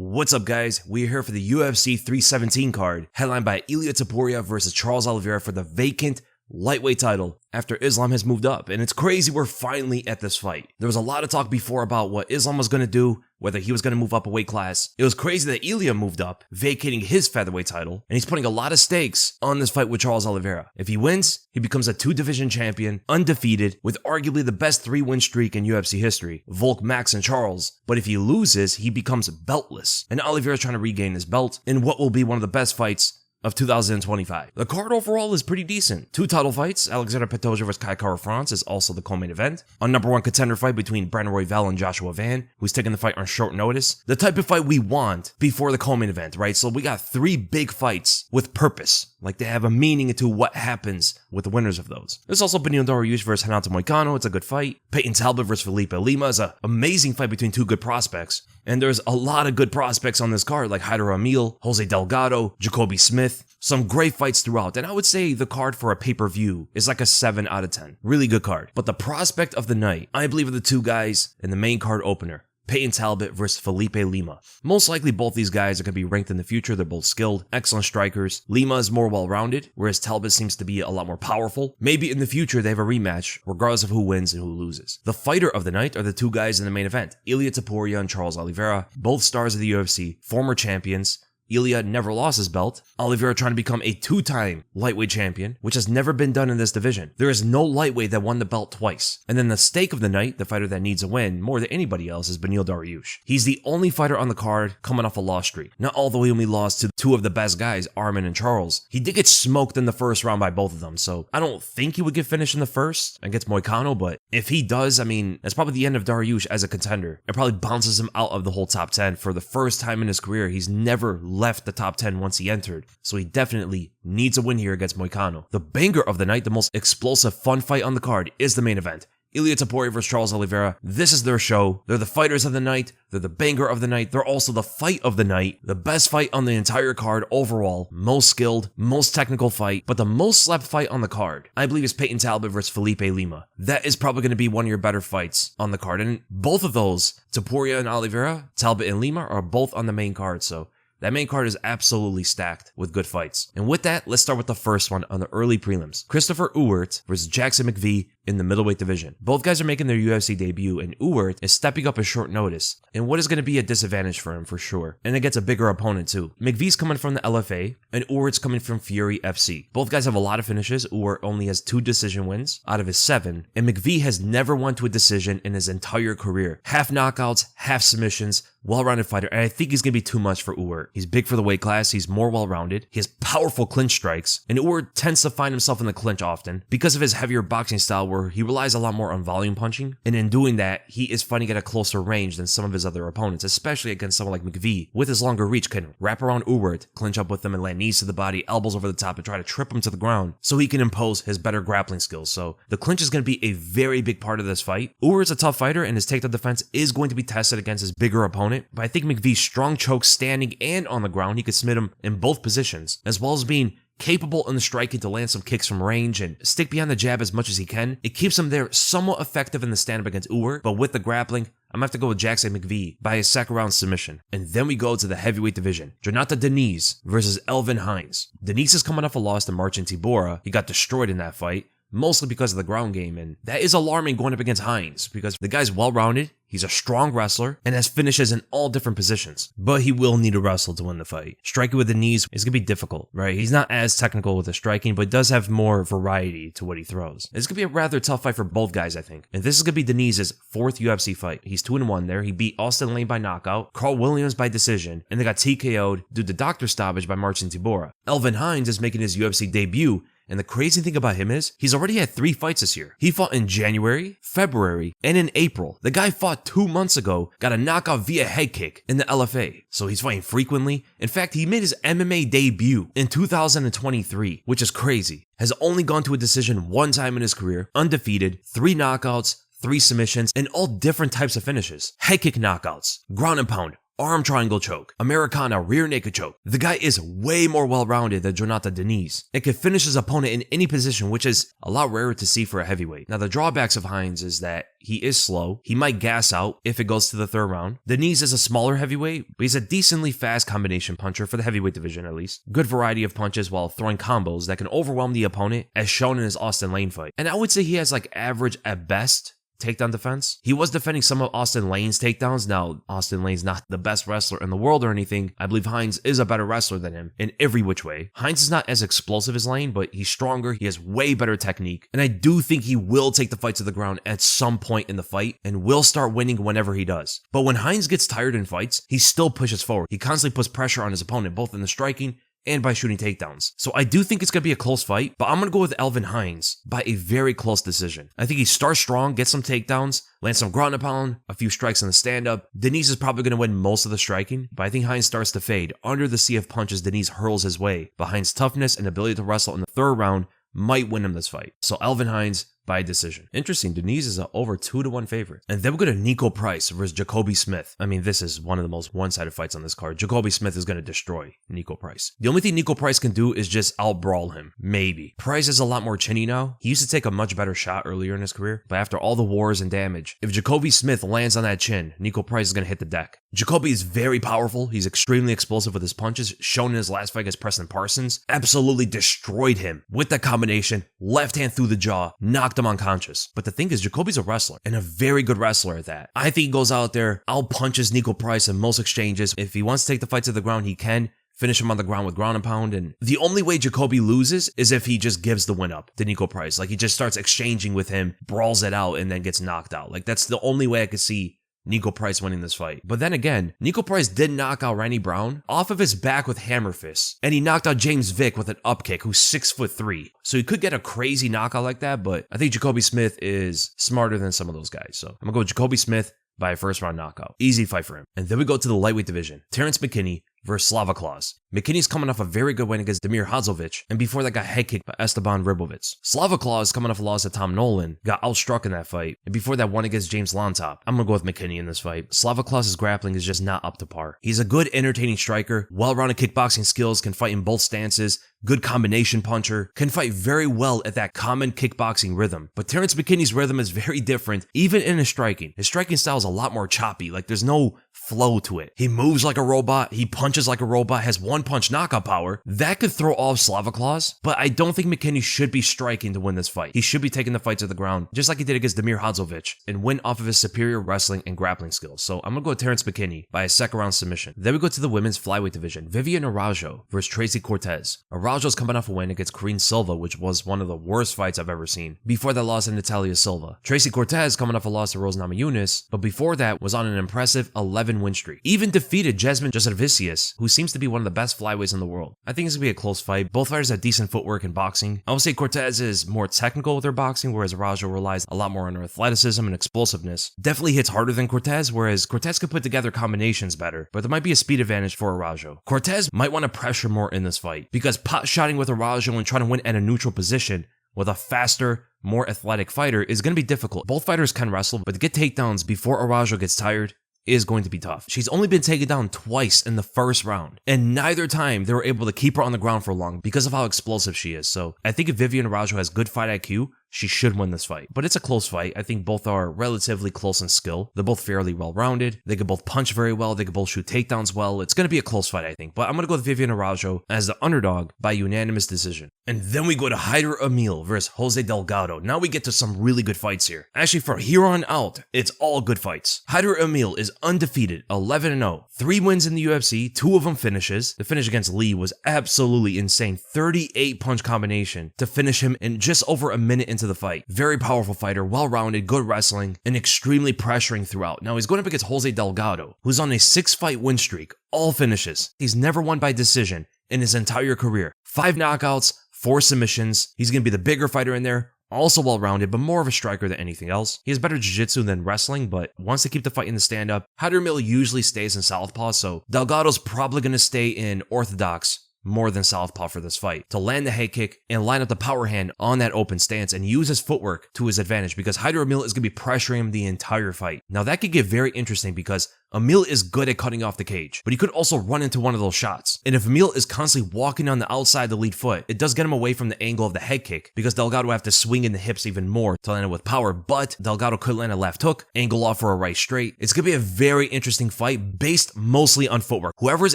What's up, guys? We're here for the UFC 317 card, headlined by Ilia Topuria versus Charles Oliveira for the vacant lightweight title after Islam has moved up. And it's crazy we're finally at this fight. There was a lot of talk before about what Islam was going to do, whether he was going to move up a weight class. It was crazy that Ilia moved up, vacating his featherweight title, and he's putting a lot of stakes on this fight with Charles Oliveira. If he wins, he becomes a 2-division champion, undefeated, with arguably the best 3-win streak in UFC history, Volk, Max, and Charles. But if he loses, he becomes beltless, and Oliveira's trying to regain his belt in what will be one of the best fights of 2025. The card overall is pretty decent. 2 title fights, Alexandre Pantoja vs. Kai Kara-France is also the co-main event. A #1 contender fight between Brandon Royval and Joshua Van, who's taking the fight on short notice. The type of fight we want before the co-main event, right? So we got 3 big fights with purpose. Like they have a meaning into what happens with the winners of those. There's also Beneil Dariush versus Renato Moicano. It's a good fight. Payton Talbott versus Felipe Lima is an amazing fight between 2 good prospects. And there's a lot of good prospects on this card, like Hyder Amil, Jose Delgado, Jacobe Smith. Some great fights throughout. And I would say the card for a pay-per-view is like a 7 out of 10. Really good card. But the prospect of the night, I believe, are the 2 guys in the main card opener. Payton Talbott versus Felipe Lima. Most likely both these guys are going to be ranked in the future. They're both skilled, excellent strikers. Lima is more well-rounded, whereas Talbott seems to be a lot more powerful. Maybe in the future they have a rematch, regardless of who wins and who loses. The fighter of the night are the 2 guys in the main event, Ilia Topuria and Charles Oliveira, both stars of the UFC, former champions. Ilia never lost his belt. Oliveira trying to become a 2-time lightweight champion, which has never been done in this division. There is no lightweight that won the belt twice. And then the stake of the night, the fighter that needs a win more than anybody else, is Beneil Dariush. He's the only fighter on the card coming off a loss streak. Not although he only lost to 2 of the best guys, Armin and Charles. He did get smoked in the first round by both of them, so I don't think he would get finished in the first against Moicano, but if he does, I mean, that's probably the end of Dariush as a contender. It probably bounces him out of the whole top 10. For the first time in his career, he's never left the top 10 once he entered, so he definitely needs a win here against Moicano. The banger of the night, the most explosive, fun fight on the card, is the main event. Ilia Topuria vs. Charles Oliveira. This is their show. They're the fighters of the night. They're the banger of the night. They're also the fight of the night. The best fight on the entire card overall. Most skilled, most technical fight, but the most slept fight on the card, I believe, is Payton Talbott versus Felipe Lima. That is probably going to be one of your better fights on the card. And both of those, Topuria and Oliveira, Talbott and Lima, are both on the main card, so that main card is absolutely stacked with good fights. And with that, let's start with the first one on the early prelims. Christopher Ewert versus Jackson Mcvey in the middleweight division. Both guys are making their UFC debut, and Ewert is stepping up at short notice, and what is going to be a disadvantage for him for sure. And against a bigger opponent too. McVey's coming from the LFA, and Ewert's coming from Fury FC. Both guys have a lot of finishes. Ewert only has 2 decision wins out of his 7, and McVey has never won to a decision in his entire career. Half knockouts, half submissions, well-rounded fighter, and I think he's going to be too much for Ewert. He's big for the weight class, he's more well-rounded, he has powerful clinch strikes, and Ewert tends to find himself in the clinch often because of his heavier boxing style where he relies a lot more on volume punching, and in doing that, he is fighting at a closer range than some of his other opponents, especially against someone like McVey. With his longer reach, can wrap around Ewert, clinch up with him and land knees to the body, elbows over the top, and try to trip him to the ground so he can impose his better grappling skills. So the clinch is going to be a very big part of this fight. Ewert's a tough fighter, and his takedown defense is going to be tested against his bigger opponent, but I think McVey's strong choke standing and on the ground, he could submit him in both positions, as well as being capable in the striking to land some kicks from range and stick behind the jab as much as he can. It keeps him there somewhat effective in the stand-up against Ewert, but with the grappling, I'm going to have to go with Jackson Mcvey by a second round submission. And then we go to the heavyweight division. Jhonata Diniz versus Alvin Hines. Diniz is coming off a loss to Marcin Tybura. He got destroyed in that fight, mostly because of the ground game, and that is alarming going up against Hines because the guy's well-rounded, he's a strong wrestler, and has finishes in all different positions. But he will need to wrestle to win the fight. Striking with the knees is going to be difficult, right? He's not as technical with the striking, but does have more variety to what he throws. It's going to be a rather tough fight for both guys, I think. And this is going to be Diniz's 4th UFC fight. He's 2-1 there. He beat Austin Lane by knockout, Carl Williams by decision, and they got TKO'd due to doctor stoppage by Marcin Tybura. Alvin Hines is making his UFC debut, and the crazy thing about him is, he's already had 3 fights this year. He fought in January, February, and in April. The guy fought 2 months ago, got a knockout via head kick in the LFA. So he's fighting frequently. In fact, he made his MMA debut in 2023, which is crazy. Has only gone to a decision 1 time in his career, undefeated, 3 knockouts, 3 submissions, and all different types of finishes. Head kick knockouts, ground and pound, arm triangle choke, Americana rear naked choke. The guy is way more well-rounded than Jhonata Diniz and can finish his opponent in any position, which is a lot rarer to see for a heavyweight. Now, the drawbacks of Hines is that he is slow. He might gas out if it goes to the third round. Diniz is a smaller heavyweight, but he's a decently fast combination puncher for the heavyweight division at least. Good variety of punches while throwing combos that can overwhelm the opponent, as shown in his Austin Lane fight. And I would say he has like average at best takedown defense. He was defending some of Austin Lane's takedowns. Now, Austin Lane's not the best wrestler in the world or anything. I believe Hines is a better wrestler than him in every which way. Hines is not as explosive as Lane, but he's stronger. He has way better technique. And I do think he will take the fight to the ground at some point in the fight and will start winning whenever he does. But when Hines gets tired in fights, he still pushes forward. He constantly puts pressure on his opponent, both in the striking and by shooting takedowns. So I do think it's going to be a close fight, but I'm going to go with Alvin Hines by a very close decision. I think he starts strong, gets some takedowns, lands some ground and pound, a few strikes in the stand-up. Diniz is probably going to win most of the striking, but I think Hines starts to fade under the sea of punches Diniz hurls his way. But Hines' toughness and ability to wrestle in the third round might win him this fight. So Alvin Hines by decision. Interesting, Diniz is an over 2-1 favorite. And then we go to Niko Price versus Jacobe Smith. I mean, this is one of the most one-sided fights on this card. Jacobe Smith is going to destroy Niko Price. The only thing Niko Price can do is just out-brawl him. Maybe. Price is a lot more chinny now. He used to take a much better shot earlier in his career, but after all the wars and damage, if Jacobe Smith lands on that chin, Niko Price is going to hit the deck. Jacobe is very powerful. He's extremely explosive with his punches, shown in his last fight against Preston Parsons. Absolutely destroyed him with that combination, left hand through the jaw, knocked him unconscious. But the thing is, Jacobe's a wrestler, and a very good wrestler at that. I think he goes out there, out-punches Niko Price in most exchanges. If he wants to take the fight to the ground, he can. Finish him on the ground with ground and pound. And the only way Jacobe loses is if he just gives the win up to Niko Price. Like, he just starts exchanging with him, brawls it out, and then gets knocked out. Like, that's the only way I could see Niko Price winning this fight. But then again, Niko Price did knock out Randy Brown off of his back with hammer fists, and he knocked out James Vick with an up kick, who's 6'3". So he could get a crazy knockout like that, but I think Jacobe Smith is smarter than some of those guys. So I'm gonna go with Jacobe Smith by a first round knockout. Easy fight for him. And then we go to the lightweight division. Terrance McKinney versus Slava Claus. McKinney's coming off a very good win against Damir Hadzovic, and before that got head kicked by Esteban Ribovitz. Slava Claus, coming off a loss to Tom Nolan, got outstruck in that fight, and before that won against James Lontop. I'm gonna go with McKinney in this fight. Slava Claus's grappling is just not up to par. He's a good, entertaining striker, well-rounded kickboxing skills, can fight in both stances, good combination puncher, can fight very well at that common kickboxing rhythm. But Terrance McKinney's rhythm is very different, even in his striking. His striking style is a lot more choppy, like there's no flow to it. He moves like a robot, he punches like a robot, has one-punch knockout power. That could throw off Slava Claus, but I don't think McKinney should be striking to win this fight. He should be taking the fight to the ground, just like he did against Damir Hadzovic, and win off of his superior wrestling and grappling skills. So I'm gonna go with Terrance McKinney by a second round submission. Then we go to the women's flyweight division. Viviane Araujo versus Tracy Cortez. Araujo's coming off a win against Karine Silva, which was one of the worst fights I've ever seen. Before that loss to Natalia Silva. Tracy Cortez coming off a loss to Rose Namajunas, but before that was on an impressive 11-win streak. Even defeated Jasmine Jasudavicius, who seems to be one of the best flyweights in the world. I think it's gonna be a close fight. Both fighters have decent footwork and boxing. I would say Cortez is more technical with her boxing, whereas Araujo relies a lot more on her athleticism and explosiveness. Definitely hits harder than Cortez, whereas Cortez could put together combinations better, but there might be a speed advantage for Araujo. Cortez might want to pressure more in this fight, because pot-shotting with Araujo and trying to win at a neutral position with a faster, more athletic fighter is going to be difficult. Both fighters can wrestle, but to get takedowns before Araujo gets tired is going to be tough. She's only been taken down twice in the first round, and neither time they were able to keep her on the ground for long because of how explosive she is. So I think if Viviane Araujo has good fight IQ, she should win this fight. But it's a close fight. I think both are relatively close in skill. They're both fairly well-rounded. They can both punch very well. They can both shoot takedowns well. It's going to be a close fight, I think. But I'm going to go with Viviane Araujo as the underdog by unanimous decision. And then we go to Hyder Amil versus Jose Delgado. Now we get to some really good fights here. Actually, from here on out, it's all good fights. Hyder Amil is undefeated, 11-0. 3 wins in the UFC, 2 of them finishes. The finish against Lee was absolutely insane. 38-punch combination to finish him in just over a minute into the fight. Very powerful fighter, well-rounded, good wrestling, and extremely pressuring throughout. Now he's going up against Jose Delgado, who's on a 6-fight win streak, all finishes. He's never won by decision in his entire career. 5 knockouts, 4 submissions. He's going to be the bigger fighter in there. Also well-rounded, but more of a striker than anything else. He has better jiu-jitsu than wrestling, but wants to keep the fight in the stand-up. Hyder Amil usually stays in southpaw, so Delgado's probably going to stay in orthodox more than southpaw for this fight, to land the head kick and line up the power hand on that open stance and use his footwork to his advantage, because Hyder Amil is going to be pressuring him the entire fight. Now that could get very interesting because Amil is good at cutting off the cage, but he could also run into one of those shots. And if Amil is constantly walking on the outside of the lead foot, it does get him away from the angle of the head kick because Delgado would have to swing in the hips even more to land it with power, but Delgado could land a left hook, angle off for a right straight. It's going to be a very interesting fight based mostly on footwork. Whoever is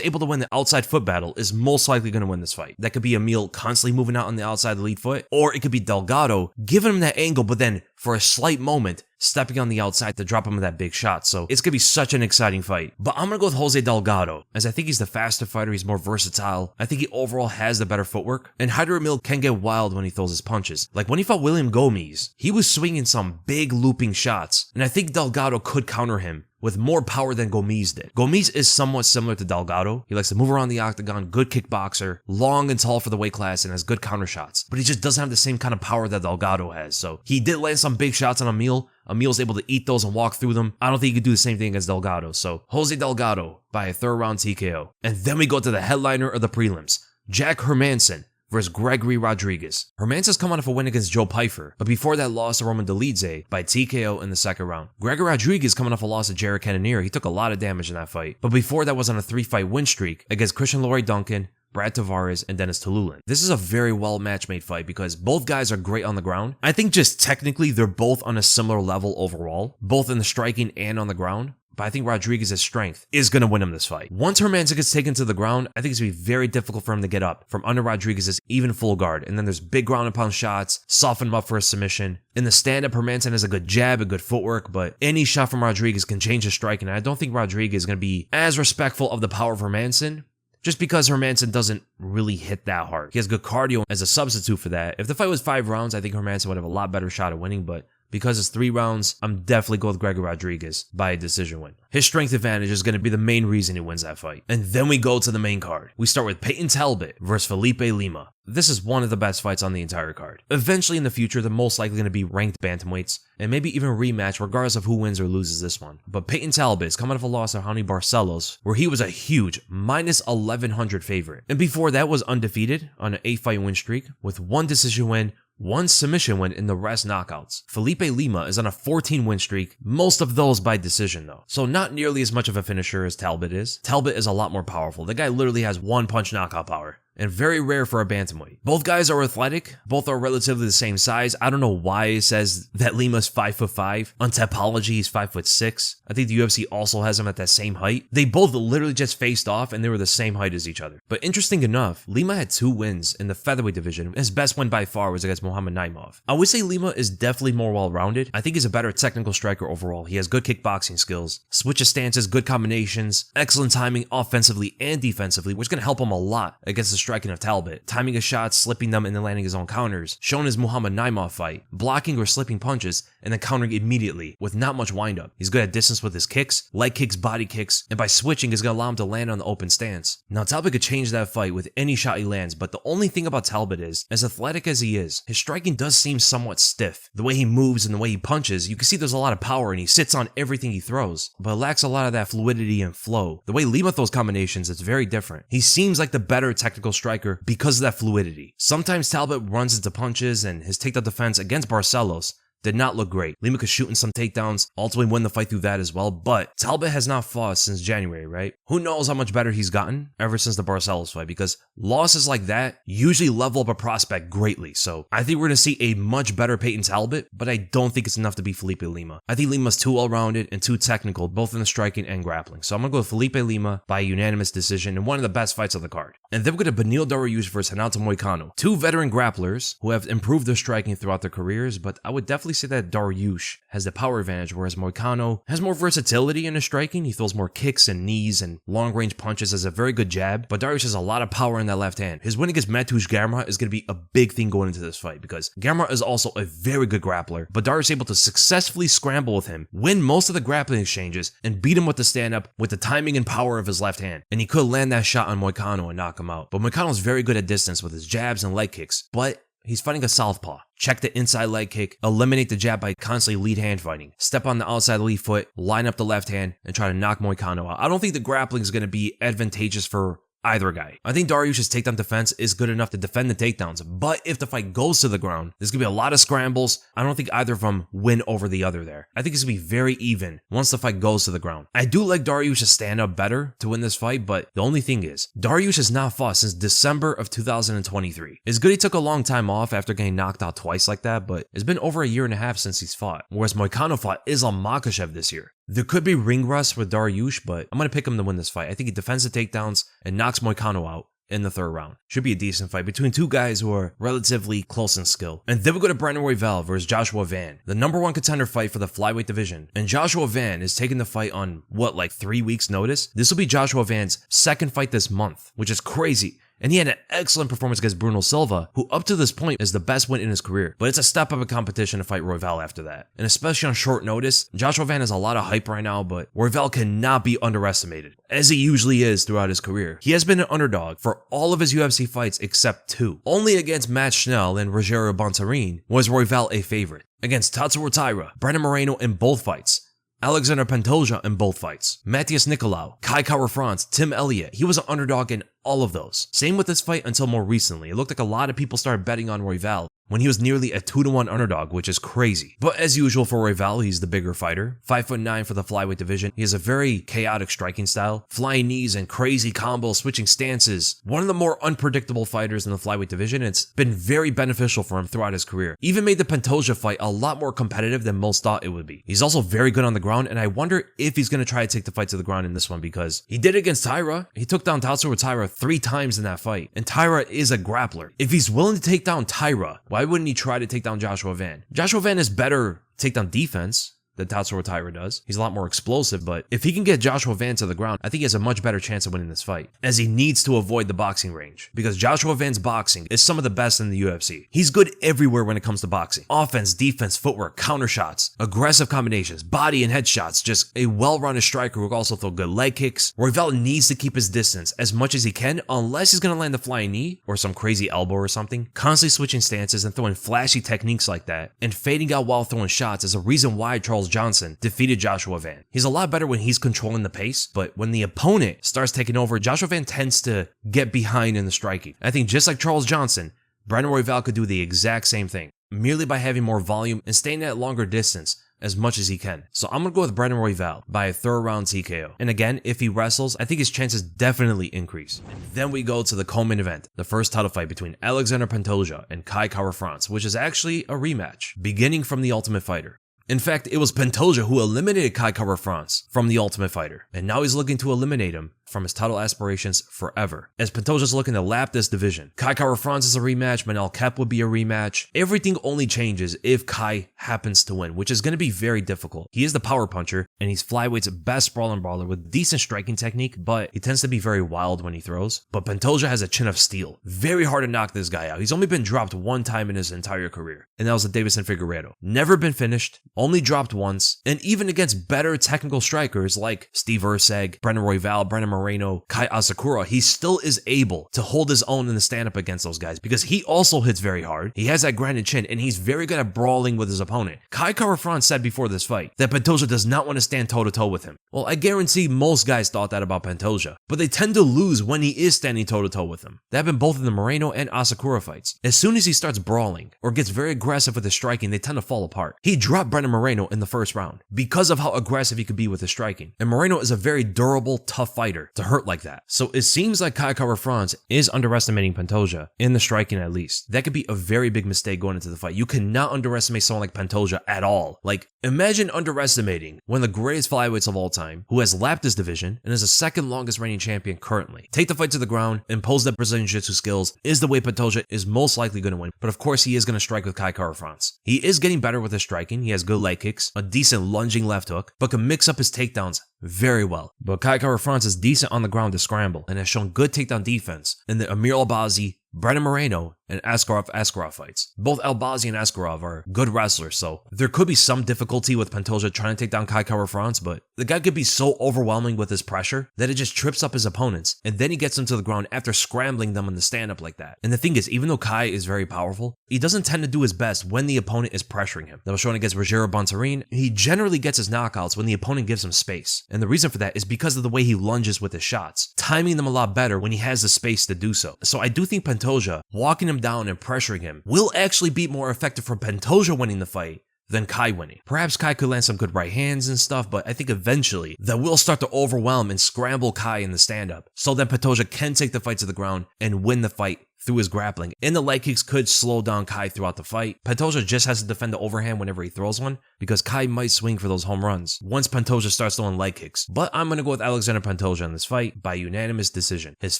able to win the outside foot battle is most likely going to win this fight. That could be Amil constantly moving out on the outside of the lead foot, or it could be Delgado giving him that angle, but then for a slight moment, stepping on the outside to drop him with that big shot. So it's going to be such an exciting fight. But I'm going to go with Jose Delgado, as I think he's the faster fighter, he's more versatile. I think he overall has the better footwork. And Hyder Amil can get wild when he throws his punches. Like when he fought William Gomes, he was swinging some big looping shots. And I think Delgado could counter him with more power than Gomes did. Gomes is somewhat similar to Delgado. He likes to move around the octagon, good kickboxer, long and tall for the weight class, and has good counter shots. But he just doesn't have the same kind of power that Delgado has. So he did land some big shots on Amil. Amil's able to eat those and walk through them. I don't think he could do the same thing as Delgado. So Jose Delgado by a third round TKO. And then we go to the headliner of the prelims, Jack Hermansson versus Gregory Rodriguez. Hermansson's come out of a win against Joe Pyfer, but before that loss to Roman Dolidze by TKO in the second round. Gregory Rodriguez coming off a loss to Jared Cannonier. He took a lot of damage in that fight, but before that was on a 3-fight win streak against Christian Leroy Duncan, Brad Tavares, and Dennis Tululin. This is a very well match-made fight because both guys are great on the ground. I think just technically they're both on a similar level overall, both in the striking and on the ground. But I think Rodriguez's strength is going to win him this fight. Once Hermansson gets taken to the ground, I think it's going to be very difficult for him to get up from under Rodriguez's even full guard. And then there's big ground and pound shots, soften him up for a submission. In the stand-up, Hermansson has a good jab, a good footwork, but any shot from Rodriguez can change his striking. And I don't think Rodriguez is going to be as respectful of the power of Hermansson, just because Hermansson doesn't really hit that hard. He has good cardio as a substitute for that. If the fight was 5 rounds, I think Hermansson would have a lot better shot at winning, but because it's 3 rounds, I'm definitely going with Gregory Rodriguez by a decision win. His strength advantage is going to be the main reason he wins that fight. And then we go to the main card. We start with Payton Talbott versus Felipe Lima. This is one of the best fights on the entire card. Eventually in the future, they're most likely going to be ranked bantamweights, and maybe even rematch regardless of who wins or loses this one. But Payton Talbott is coming off a loss to Raoni Barcelos, where he was a huge minus 1100 favorite. And before that was undefeated on an 8-fight win streak with 1 decision win, 1 submission win, and the rest knockouts. Felipe Lima is on a 14-win streak, most of those by decision though. So not nearly as much of a finisher as Talbott is. Talbott is a lot more powerful. The guy literally has 1-punch knockout power, and very rare for a bantamweight. Both guys are athletic. Both are relatively the same size. I don't know why it says that Lima's 5'5". On Tapology, he's 5'6". I think the UFC also has him at that same height. They both literally just faced off and they were the same height as each other. But interesting enough, Lima had 2 wins in the featherweight division. His best win by far was against Muhammad Naimov. I would say Lima is definitely more well-rounded. I think he's a better technical striker overall. He has good kickboxing skills, switches stances, good combinations, excellent timing offensively and defensively, which is going to help him a lot against the striking of Talbott, timing his shots, slipping them, and then landing his own counters, shown his Muhammad Naimov fight, blocking or slipping punches, and then countering immediately with not much windup. He's good at distance with his kicks, leg kicks, body kicks, and by switching is going to allow him to land on the open stance. Now Talbott could change that fight with any shot he lands, but the only thing about Talbott is, as athletic as he is, his striking does seem somewhat stiff. The way he moves and the way he punches, you can see there's a lot of power and he sits on everything he throws, but it lacks a lot of that fluidity and flow. The way Lima throws combinations, it's very different. He seems like the better technical striker because of that fluidity. Sometimes Talbott runs into punches, and his takedown defense against Barcelos did not look great. Lima could shoot in some takedowns, ultimately win the fight through that as well, but Talbott has not fought since January, right? Who knows how much better he's gotten ever since the Barcelos fight, because losses like that usually level up a prospect greatly. So I think we're going to see a much better Payton Talbott, but I don't think it's enough to beat Felipe Lima. I think Lima's too well-rounded and too technical, both in the striking and grappling. So I'm going to go with Felipe Lima by a unanimous decision in one of the best fights of the card. And then we're going to Beneil Dariush versus Renato Moicano. 2 veteran grapplers who have improved their striking throughout their careers, but I would definitely say that Dariush has the power advantage, whereas Moicano has more versatility in his striking. He throws more kicks and knees and long-range punches, has a very good jab, but Dariush has a lot of power in that left hand. His win against Mateusz Gamrot is going to be a big thing going into this fight, because Gamrot is also a very good grappler, but Dariush is able to successfully scramble with him, win most of the grappling exchanges, and beat him with the stand-up with the timing and power of his left hand. And he could land that shot on Moicano and knock him out. But Moicano is very good at distance with his jabs and leg kicks, but he's fighting a southpaw. Check the inside leg kick, eliminate the jab by constantly lead hand fighting. Step on the outside lead foot, line up the left hand, and try to knock Moicano out. I don't think the grappling is going to be advantageous for either guy. I think Dariush's takedown defense is good enough to defend the takedowns, but if the fight goes to the ground, there's gonna be a lot of scrambles. I don't think either of them win over the other there. I think it's gonna be very even once the fight goes to the ground. I do like Dariush's stand-up better to win this fight, but the only thing is, Dariush has not fought since December of 2023. It's good he took a long time off after getting knocked out twice like that, but it's been over a year and a half since he's fought, whereas Moicano fought Islam Makhachev this year. There could be ring rust with Dariush, but I'm going to pick him to win this fight. I think he defends the takedowns and knocks Moicano out in the third round. Should be a decent fight between two guys who are relatively close in skill. And then we go to Brandon Royval versus Joshua Van, the #1 contender fight for the flyweight division. And Joshua Van is taking the fight on, like 3 weeks notice? This will be Joshua Van's second fight this month, which is crazy. And he had an excellent performance against Bruno Silva, who up to this point is the best win in his career. But it's a step up in competition to fight Royval after that. And especially on short notice, Joshua Van has a lot of hype right now, but Royval cannot be underestimated, as he usually is throughout his career. He has been an underdog for all of his UFC fights except 2. Only against Matt Schnell and Rogerio Bontorin was Royval a favorite. Against Tatsuro Taira, Brandon Moreno in both fights, Alexandre Pantoja in both fights, Matthias Nicolau, Kai Kara-France, Tim Elliott, he was an underdog in all of those. Same with this fight until more recently. It looked like a lot of people started betting on Royval when he was nearly a 2-1 underdog, which is crazy. But as usual for Royval, he's the bigger fighter. 5'9" for the flyweight division. He has a very chaotic striking style, flying knees and crazy combos, switching stances. One of the more unpredictable fighters in the flyweight division. It's been very beneficial for him throughout his career. Even made the Pantoja fight a lot more competitive than most thought it would be. He's also very good on the ground, and I wonder if he's going to try to take the fight to the ground in this one, because he did it against Taira. He took down Tatsuro Taira 3 times in that fight, and Taira is a grappler. If he's willing to take down Taira, why wouldn't he try to take down Joshua Van? Joshua Van is better takedown defense than Tatsuro Taira does. He's a lot more explosive, but if he can get Joshua Van to the ground, I think he has a much better chance of winning this fight, as he needs to avoid the boxing range, because Joshua Van's boxing is some of the best in the UFC. He's good everywhere when it comes to boxing. Offense, defense, footwork, counter shots, aggressive combinations, body and head shots, just a well-rounded striker who can also throw good leg kicks. Royval needs to keep his distance as much as he can, unless he's going to land a flying knee or some crazy elbow or something. Constantly switching stances and throwing flashy techniques like that, and fading out while throwing shots is a reason why Charles Johnson defeated Joshua Van. He's a lot better when he's controlling the pace, but when the opponent starts taking over, Joshua Van tends to get behind in the striking. I think just like Charles Johnson, Brandon Royval could do the exact same thing, merely by having more volume and staying at longer distance as much as he can. So I'm going to go with Brandon Royval by a 3rd round TKO. And again, if he wrestles, I think his chances definitely increase. And then we go to the co-main event, the first title fight between Alexandre Pantoja and Kai Kara-France, which is actually a rematch, beginning from The Ultimate Fighter. In fact, it was Pantoja who eliminated Kai Kara-France from The Ultimate Fighter, and now he's looking to eliminate him from his title aspirations forever, as Pantoja's looking to lap this division. Kai Kara-France is a rematch, Manel Kape would be a rematch. Everything only changes if Kai happens to win, which is going to be very difficult. He is the power puncher, and he's flyweight's best sprawling brawler with decent striking technique, but he tends to be very wild when he throws. But Pantoja has a chin of steel. Very hard to knock this guy out. He's only been dropped 1 time in his entire career, and that was at Davison Figueiredo. Never been finished, only dropped once, and even against better technical strikers like Steve Erceg, Brandon Royval, Brandon Moreno, Kai Asakura, he still is able to hold his own in the stand-up against those guys, because he also hits very hard. He has that grinded chin, and he's very good at brawling with his opponent. Kai Kara-France said before this fight that Pantoja does not want to stand toe-to-toe with him. Well, I guarantee most guys thought that about Pantoja, but they tend to lose when he is standing toe-to-toe with them. That happened both in the Moreno and Asakura fights. As soon as he starts brawling or gets very aggressive with his striking, they tend to fall apart. He dropped Brandon Moreno in the first round because of how aggressive he could be with his striking, and Moreno is a very durable, tough fighter to hurt like that. So it seems like Kai Kara-France is underestimating Pantoja, in the striking at least. That could be a very big mistake going into the fight. You cannot underestimate someone like Pantoja at all. Like, imagine underestimating one of the greatest flyweights of all time, who has lapped this division and is the 2nd longest reigning champion currently. Take the fight to the ground, impose that Brazilian Jiu-Jitsu skills is the way Pantoja is most likely going to win, but of course he is going to strike with Kai Kara-France. He is getting better with his striking. He has good leg kicks, a decent lunging left hook, but can mix up his takedowns very well. But Kai Kara-France is decent on the ground to scramble and has shown good takedown defense in the Amir Albazi Brandon Moreno and Askarov fights. Both Albazi and Askarov are good wrestlers, so there could be some difficulty with Pantoja trying to take down Kai Kara-France, but the guy could be so overwhelming with his pressure that it just trips up his opponents, and then he gets them to the ground after scrambling them in the stand-up like that. And the thing is, even though Kai is very powerful, he doesn't tend to do his best when the opponent is pressuring him. That was shown against Rogério Bontorin. He generally gets his knockouts when the opponent gives him space, and the reason for that is because of the way he lunges with his shots, timing them a lot better when he has the space to do so. So I do think Pantoja walking him down and pressuring him will actually be more effective for Pantoja winning the fight than Kai winning. Perhaps Kai could land some good right hands and stuff, but I think eventually that will start to overwhelm and scramble Kai in the stand-up, so then Pantoja can take the fight to the ground and win the fight through his grappling. And the leg kicks could slow down Kai throughout the fight. Pantoja just has to defend the overhand whenever he throws one, because Kai might swing for those home runs once Pantoja starts throwing leg kicks. But I'm going to go with Alexandre Pantoja in this fight by unanimous decision. His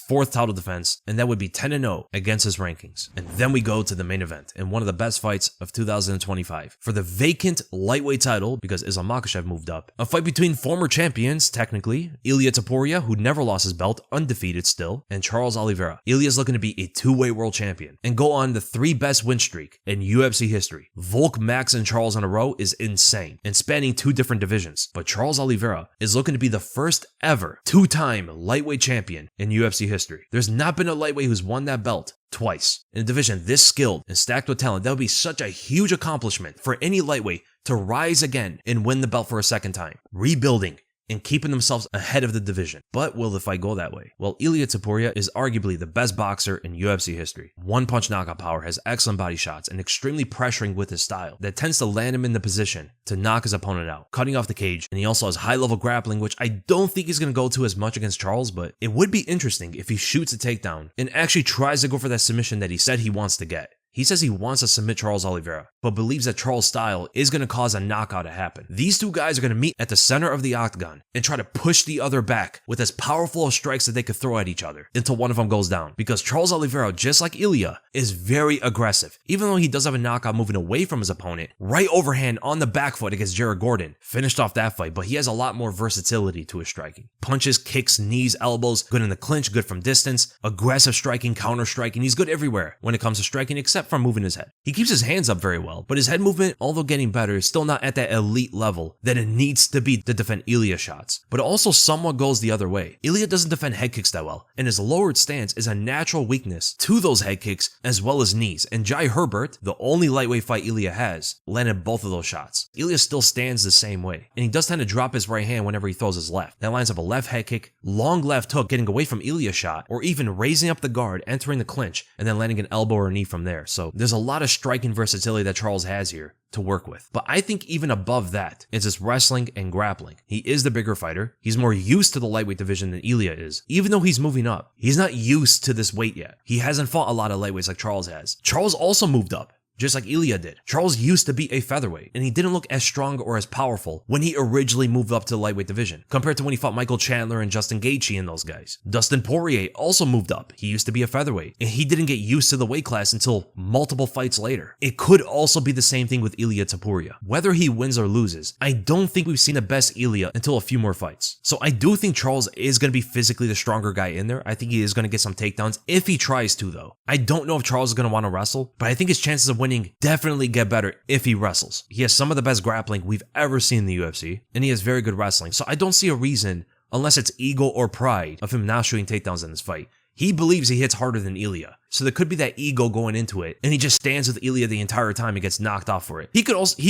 4th title defense, and that would be 10-0 against his rankings. And then we go to the main event, and one of the best fights of 2025. For the vacant lightweight title, because Islam Makhachev moved up, a fight between former champions, technically, Ilia Topuria, who never lost his belt, undefeated still, and Charles Oliveira. Ilia's looking to be a two-way world champion and go on the 3 best win streak in UFC history. Volk, Max, and Charles in a row is insane and spanning 2 different divisions. But Charles Oliveira is looking to be the first ever 2-time lightweight champion in UFC history. There's not been a lightweight who's won that belt twice. In a division this skilled and stacked with talent, that would be such a huge accomplishment for any lightweight to rise again and win the belt for a second time, rebuilding and keeping themselves ahead of the division. But will the fight go that way? Well, Ilia Topuria is arguably the best boxer in UFC history. One-punch knockout power, has excellent body shots, and extremely pressuring with his style that tends to land him in the position to knock his opponent out, cutting off the cage. And he also has high-level grappling, which I don't think he's going to go to as much against Charles, but it would be interesting if he shoots a takedown and actually tries to go for that submission that he said he wants to get. He says he wants to submit Charles Oliveira, but believes that Charles' style is going to cause a knockout to happen. These 2 guys are going to meet at the center of the octagon and try to push the other back with as powerful of strikes that they could throw at each other until one of them goes down. Because Charles Oliveira, just like Ilia, is very aggressive. Even though he does have a knockout moving away from his opponent, right overhand on the back foot against Jared Gordon, finished off that fight, but he has a lot more versatility to his striking. Punches, kicks, knees, elbows, good in the clinch, good from distance, aggressive striking, counter striking. He's good everywhere when it comes to striking except for moving his head. He keeps his hands up very well, but his head movement, although getting better, is still not at that elite level that it needs to be to defend Ilia shots. But it also somewhat goes the other way. Ilia doesn't defend head kicks that well, and his lowered stance is a natural weakness to those head kicks as well as knees. And Jai Herbert, the only lightweight fight Ilia has, landed both of those shots. Ilia still stands the same way, and he does tend to drop his right hand whenever he throws his left. That lines up a left head kick, long left hook getting away from Ilia's shot, or even raising up the guard, entering the clinch, and then landing an elbow or a knee from there. So there's a lot of striking versatility that Charles has here to work with. But I think even above that is his wrestling and grappling. He is the bigger fighter. He's more used to the lightweight division than Ilia is. Even though he's moving up, he's not used to this weight yet. He hasn't fought a lot of lightweights like Charles has. Charles also moved up, just like Ilia did. Charles used to be a featherweight, and he didn't look as strong or as powerful when he originally moved up to the lightweight division, compared to when he fought Michael Chandler and Justin Gaethje and those guys. Dustin Poirier also moved up. He used to be a featherweight, and he didn't get used to the weight class until multiple fights later. It could also be the same thing with Ilia Topuria. Whether he wins or loses, I don't think we've seen the best Ilia until a few more fights. So I do think Charles is going to be physically the stronger guy in there. I think he is going to get some takedowns if he tries to, though. I don't know if Charles is going to want to wrestle, but I think his chances of winning definitely get better if he wrestles. He has some of the best grappling we've ever seen in the UFC, and he has very good wrestling. So I don't see a reason, unless it's ego or pride, of him not shooting takedowns in this fight. He believes he hits harder than Ilia, so there could be that ego going into it, and he just stands with Ilia the entire time and gets knocked off for it. He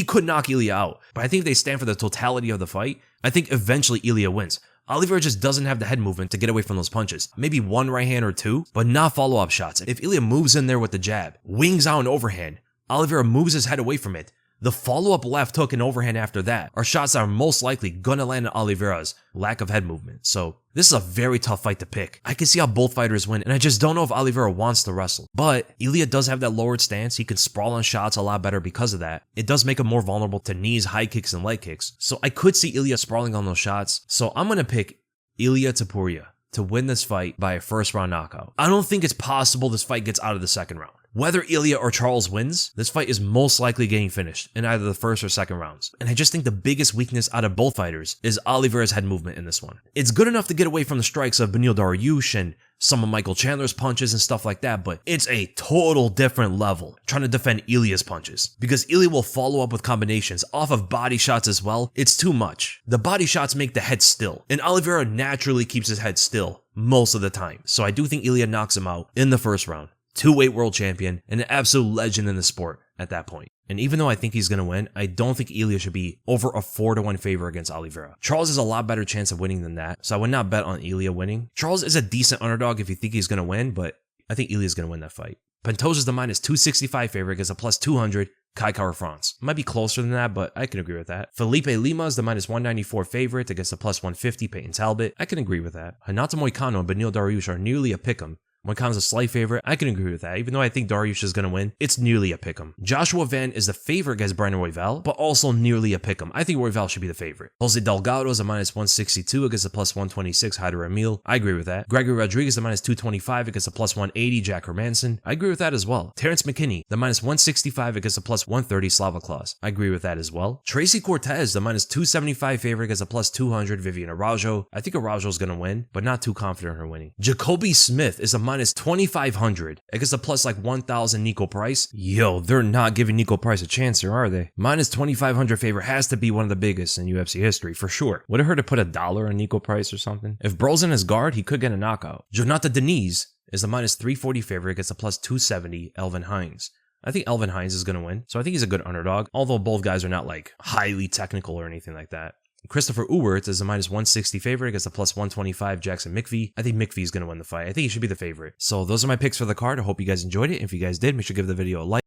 could knock Ilia out, but I think if they stand for the totality of the fight, I think eventually Ilia wins. Oliveira just doesn't have the head movement to get away from those punches. Maybe one right hand or two, but not follow-up shots. If Ilia moves in there with the jab, wings out an overhand, Oliveira moves his head away from it, the follow-up left hook and overhand after that are shots that are most likely gonna land on Oliveira's lack of head movement. So this is a very tough fight to pick. I can see how both fighters win, and I just don't know if Oliveira wants to wrestle. But Ilia does have that lowered stance. He can sprawl on shots a lot better because of that. It does make him more vulnerable to knees, high kicks, and leg kicks. So I could see Ilia sprawling on those shots. So I'm gonna pick Ilia Topuria to win this fight by a first-round knockout. I don't think it's possible this fight gets out of the second round. Whether Ilia or Charles wins, this fight is most likely getting finished in either the first or second rounds. And I just think the biggest weakness out of both fighters is Oliveira's head movement in this one. It's good enough to get away from the strikes of Beneil Dariush and some of Michael Chandler's punches and stuff like that, but it's a total different level trying to defend Ilia's punches. Because Ilia will follow up with combinations off of body shots as well. It's too much. The body shots make the head still, and Oliveira naturally keeps his head still most of the time. So I do think Ilia knocks him out in the first round. Two-weight world champion and an absolute legend in the sport at that point. And even though I think he's going to win, I don't think Ilia should be over a 4-1 favor against Oliveira. Charles has a lot better chance of winning than that, so I would not bet on Ilia winning. Charles is a decent underdog if you think he's going to win, but I think Ilia's going to win that fight. Pantoja is the minus 265 favorite against a plus 200 Kai Kara France. Might be closer than that, but I can agree with that. Felipe Lima is the minus 194 favorite against a plus 150 Payton Talbott. I can agree with that. Renato Moicano and Beneil Dariush are nearly a pick'em. Moicano's a slight favorite. I can agree with that. Even though I think Dariush is going to win, it's nearly a pick'em. Joshua Van is the favorite against Brandon Royval, but also nearly a pick'em. I think Royval should be the favorite. Jose Delgado is a minus 162 against a plus 126 Hyder Amil. I agree with that. Gregory Rodriguez, the minus 225 against a plus 180 Jack Hermanson. I agree with that as well. Terrance McKinney, the minus 165 against a plus 130 Slava Claus. I agree with that as well. Tracy Cortez, the minus 275 favorite against a plus 200 Viviane Araujo. I think Araujo is going to win, but not too confident in her winning. Jacobe Smith is a minus 2,500 against a plus like 1,000 Niko Price. Yo, they're not giving Niko Price a chance here, are they? Minus 2,500 favorite has to be one of the biggest in UFC history, for sure. Would it hurt to put $1 on Niko Price or something? If Bro's in his guard, he could get a knockout. Jhonata Diniz is the minus 340 favorite against a plus 270 Alvin Hines. I think Alvin Hines is going to win, so I think he's a good underdog, although both guys are not like highly technical or anything like that. Christopher Ewert is a minus 160 favorite against a plus 125 Jackson Mcvey. I think Mcvey is going to win the fight. I think he should be the favorite. So those are my picks for the card. I hope you guys enjoyed it. If you guys did, make sure to give the video a like.